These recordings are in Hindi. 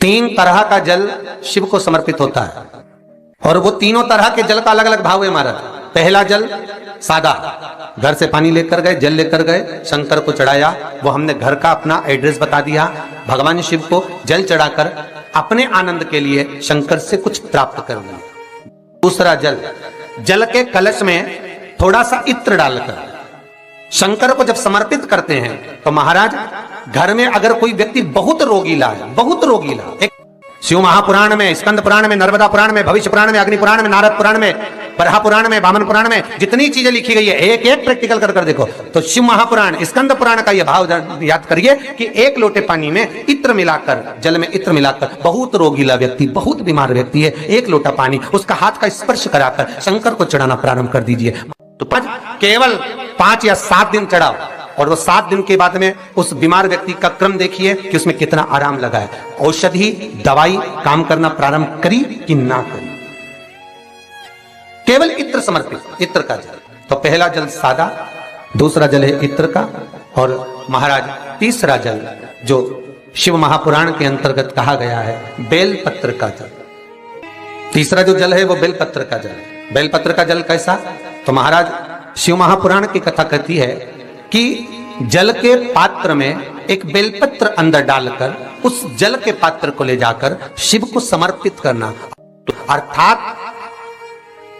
तीन तरह का जल शिव को समर्पित होता है और वो तीनों तरह के जल का अलग अलग भाव है महाराज। पहला जल सादा, घर से पानी लेकर गए, जल लेकर गए, शंकर को चढ़ाया, वो हमने घर का अपना एड्रेस बता दिया, भगवान शिव को जल चढ़ाकर अपने आनंद के लिए शंकर से कुछ प्राप्त कर लिया। दूसरा जल, जल के कलश में थोड़ा सा इत्र डालकर शंकर को जब समर्पित करते हैं तो महाराज घर में अगर कोई व्यक्ति बहुत रोगीला है, बहुत रोगीला, एक शिव महापुराण में, स्कंद पुराण में, नर्मदा पुराण में, भविष्य पुराण में, अग्नि पुराण में, नारद पुराण में, बरहा पुराण में, वामन पुराण में जितनी चीजें लिखी गई है एक एक प्रैक्टिकल कर देखो तो शिव महापुराण, स्कंद पुराण का यह भाव याद करिए कि एक लोटे पानी में इत्र मिलाकर, जल में इत्र मिलाकर, बहुत रोगीला व्यक्ति, बहुत बीमार व्यक्ति है, एक लोटा पानी उसका हाथ का स्पर्श कराकर शंकर को चढ़ाना प्रारंभ कर दीजिए। तो केवल 5 या 7 दिन चढ़ाओ और वो 7 दिन के बाद में उस बीमार व्यक्ति का क्रम देखिए कि उसमें कितना आराम लगा है। औषधि दवाई काम करना प्रारंभ करी कि ना करी। केवल इत्र समर्पित, इत्र का जल। तो पहला जल सादा, दूसरा जल है इत्र का, और महाराज तीसरा जल जो शिव महापुराण के अंतर्गत कहा गया है बेलपत्र का जल। तीसरा जो जल है वो बेलपत्र का जल है। बेलपत्र का जल कैसा? तो महाराज शिव महापुराण की कथा कहती है कि जल के पात्र में एक बेलपत्र अंदर डालकर उस जल के पात्र को ले जाकर शिव को समर्पित करना, अर्थात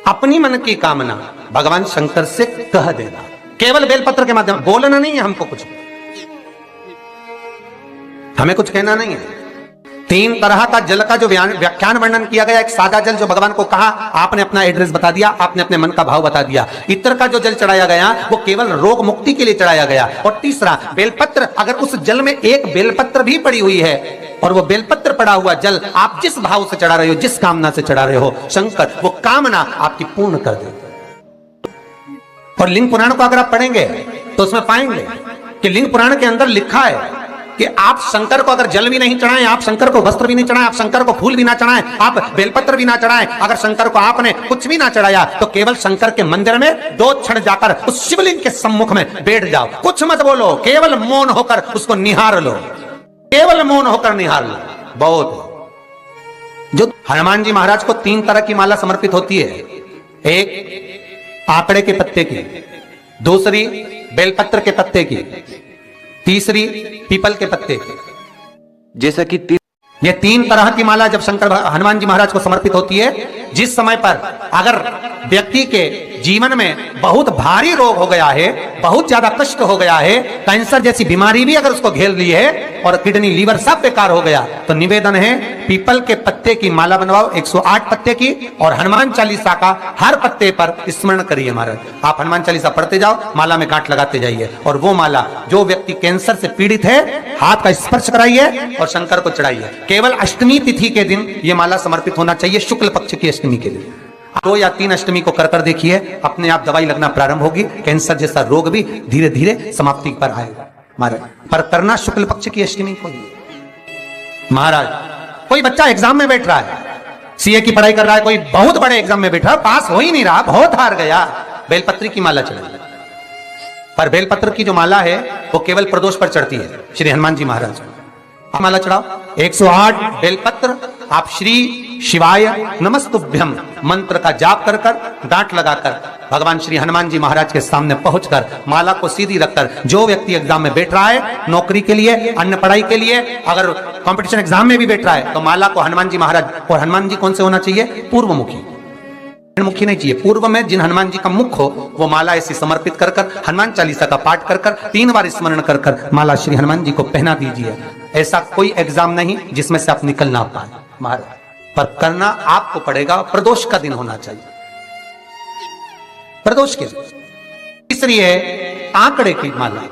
अपनी मन की कामना भगवान शंकर से कह देना। केवल बेलपत्र के माध्यम, बोलना नहीं है हमको, कुछ हमें कुछ कहना नहीं है। 3 तरह का जल का जो व्याख्यान वर्णन किया गया, एक सादा जल जो भगवान को कहा, आपने अपना एड्रेस बता दिया, आपने अपने मन का भाव बता दिया। इत्र का जो जल चढ़ाया गया वो केवल रोग मुक्ति के लिए चढ़ाया गया। और तीसरा बेलपत्र, अगर उस जल में एक बेलपत्र भी पड़ी हुई है और वो बेलपत्र पड़ा हुआ जल आप जिस भाव से चढ़ा रहे हो, जिस कामना से चढ़ा रहे हो, शंकर वो कामना आपकी पूर्ण कर देते। और लिंग पुराण को अगर आप पढ़ेंगे तो उसमें पाएंगे कि लिंग पुराण के अंदर लिखा है कि आप शंकर को अगर जल भी नहीं चढ़ाएं, आप शंकर को वस्त्र भी नहीं चढ़ाएं, आप शंकर को फूल भी ना चढ़ाएं, आप बेलपत्र भी ना चढ़ाएं, अगर शंकर को आपने कुछ भी ना चढ़ाया तो केवल शंकर के मंदिर में 2 क्षण जाकर उस शिवलिंग के सम्मुख में बैठ जाओ, कुछ मत बोलो, केवल मौन होकर उसको निहार लो, केवल मौन होकर निहार लो। बहुत जो हनुमान जी महाराज को 3 तरह की माला समर्पित होती है, एक आंकड़े के पत्ते की, दूसरी बेलपत्र के पत्ते की, तीसरी पीपल के पत्ते की। जैसा कि ये 3 तरह की माला जब शंकर हनुमान जी महाराज को समर्पित होती है, जिस समय पर अगर व्यक्ति के जीवन में बहुत भारी रोग हो गया है, बहुत ज्यादा कष्ट हो गया है, कैंसर जैसी बीमारी भी अगर उसको घेर ली है और किडनी लीवर सब बेकार हो गया, तो निवेदन है पीपल के पत्ते की माला बनवाओ, 108 पत्ते की, और हनुमान चालीसा का हर पत्ते पर स्मरण करिए महाराज। आप हनुमान चालीसा पढ़ते जाओ, माला में गांठ लगाते जाइए, और वो माला जो व्यक्ति कैंसर से पीड़ित है हाथ का स्पर्श कराइए और शंकर को चढ़ाइए। केवल अष्टमी तिथि के दिन ये माला समर्पित होना चाहिए, शुक्ल पक्ष की अष्टमी के दिन। 2 या 3 अष्टमी को कर देखिए, अपने आप दवाई लगना प्रारंभ होगी, कैंसर जैसा रोग भी धीरे धीरे समाप्ति पर आएगा महाराज। पर करना शुक्ल पक्ष की अष्टमी को ही। महाराज कोई बच्चा एग्जाम में बैठ रहा है, सीए की पढ़ाई कर रहा है, कोई बहुत बड़े एग्जाम में बैठा, पास हो ही नहीं रहा, बहुत हार गया, बेलपत्री की माला चढ़ाई। पर बेलपत्र की जो माला है वो केवल प्रदोष पर चढ़ती है, श्री हनुमान जी महाराज को माला चढ़ाओ, 108 बेलपत्र आप श्री शिवाय नमस्तुभ्यम मंत्र का जाप कर कर, गांठ लगाकर भगवान श्री हनुमान जी महाराज के सामने पहुंचकर माला को सीधी रखकर, जो व्यक्ति एग्जाम में बैठ रहा है, नौकरी के लिए, अन्य पढ़ाई के लिए, अगर कंपटीशन एग्जाम में भी बैठ रहा है, तो माला को हनुमान जी महाराज, और हनुमान जी कौन से होना चाहिए? पूर्वमुखी, मुखी नहीं चाहिए, पूर्व में जिन हनुमान जी का मुख हो वो माला ऐसी समर्पित कर कर, हनुमान चालीसा का पाठ कर कर, 3 बार स्मरण कर कर माला श्री हनुमान जी को पहना दीजिए। ऐसा कोई एग्जाम नहीं जिसमें से आप निकल ना पाए महाराज, पर करना आपको पड़ेगा। प्रदोष का दिन होना चाहिए, प्रदोष के दिन। तीसरी है आंकड़े की माला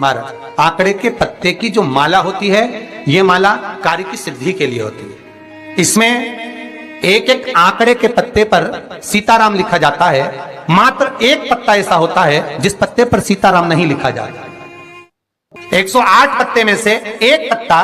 महाराज। आंकड़े के पत्ते की जो माला होती है, यह माला कार्य की सिद्धि के लिए होती है। इसमें एक एक आंकड़े के पत्ते पर सीताराम लिखा जाता है, मात्र एक पत्ता ऐसा होता है जिस पत्ते पर सीताराम नहीं लिखा जाता। 108 पत्ते में से एक पत्ता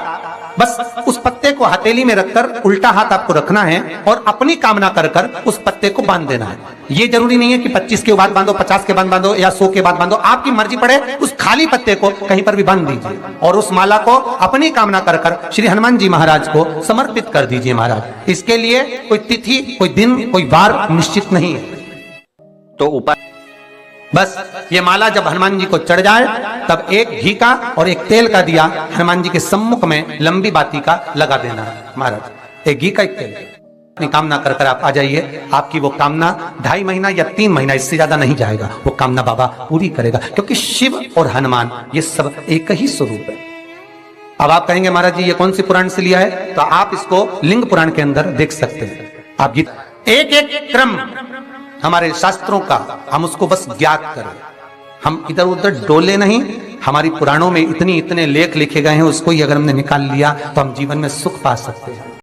बस उस पत्ते को हथेली में रखकर उल्टा हाथ आपको रखना है और अपनी कामना कर कर उस पत्ते को बांध देना है। ये जरूरी नहीं है कि 25 के बाद बांधो, 50 के बाद बांधो या 100 के बाद बांधो, आपकी मर्जी पड़े उस खाली पत्ते को कहीं पर भी बांध दीजिए और उस माला को अपनी कामना कर कर श्री हनुमान जी महाराज को समर्पित कर दीजिए महाराज। इसके लिए कोई तिथि, कोई दिन, कोई वार निश्चित नहीं है। तो उपाय बस ये माला जब हनुमान जी को चढ़ जाए तब एक घी का और एक तेल का दिया हनुमान जी के सम्मुख में लंबी बाती का लगा देना है महाराज। एक घी का, एक तेल। अपनी कामना कर कर आप आ जाइए, आपकी वो कामना 2.5 महीना या 3 महीना, इससे ज्यादा नहीं जाएगा, वो कामना बाबा पूरी करेगा, क्योंकि शिव और हनुमान ये सब एक ही स्वरूप है। अब आप कहेंगे महाराज जी ये कौन सी पुराण से लिया है, तो आप इसको लिंग पुराण के अंदर देख सकते हैं। आप एक एक क्रम हमारे शास्त्रों का हम उसको बस ज्ञात करें, हम इधर उधर डोले नहीं। हमारी पुराणों में इतने लेख लिखे गए हैं, उसको ही अगर हमने निकाल लिया तो हम जीवन में सुख पा सकते हैं।